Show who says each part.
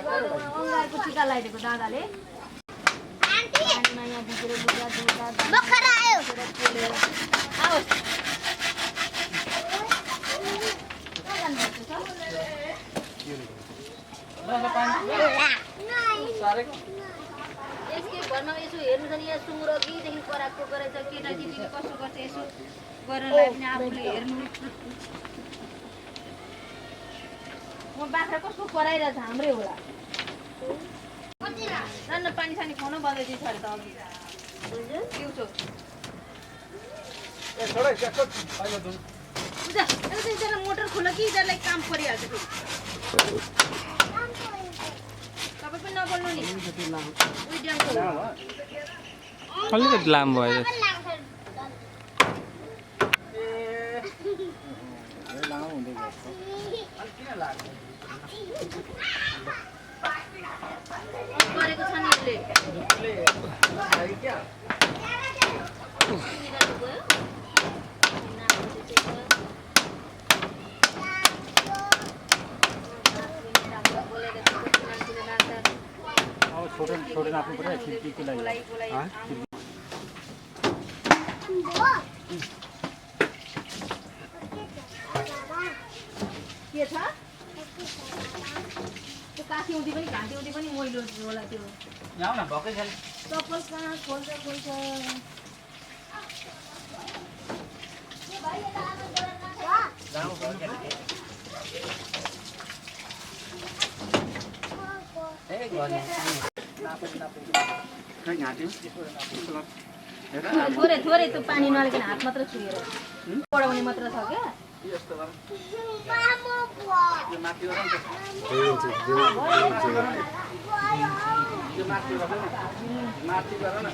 Speaker 1: अङ्गारको टिका लगाइदिएको दादाले
Speaker 2: यसको घरमा यसो हेर्नु छ नि यहाँ सुँगुरकीदेखि कराएको गरेछ केटाकेटीले कसो गर्छ यसो गर्नलाई पनि आफूले हेर्नु म बाख्रा कस्तो कराइरहेछ हाम्रै होला न पानी सानी खुवाउनु बजाइदिन्छ अरे त अघि दिउँसो मोटर खोल कि यिनीहरूलाई काम परिहाल्छ फेरि तपाईँ पनि नबोल्नु नि
Speaker 3: अलिकति लामो भयो
Speaker 2: गरेको छ नि
Speaker 4: छोटे नाप्नु पर्यो खिड्कीको लागि
Speaker 2: के छ त्यो काठी उठी पनि घाँटी उठी पनि मैलो होला त्यो
Speaker 4: यहाँ न भकै छ
Speaker 2: चप्पल कहाँ खोल्छ थोरै थोरै त्यो पानी नलिकन हात मात्र छुएर पढाउने मात्र छ क्या
Speaker 4: माथि गर न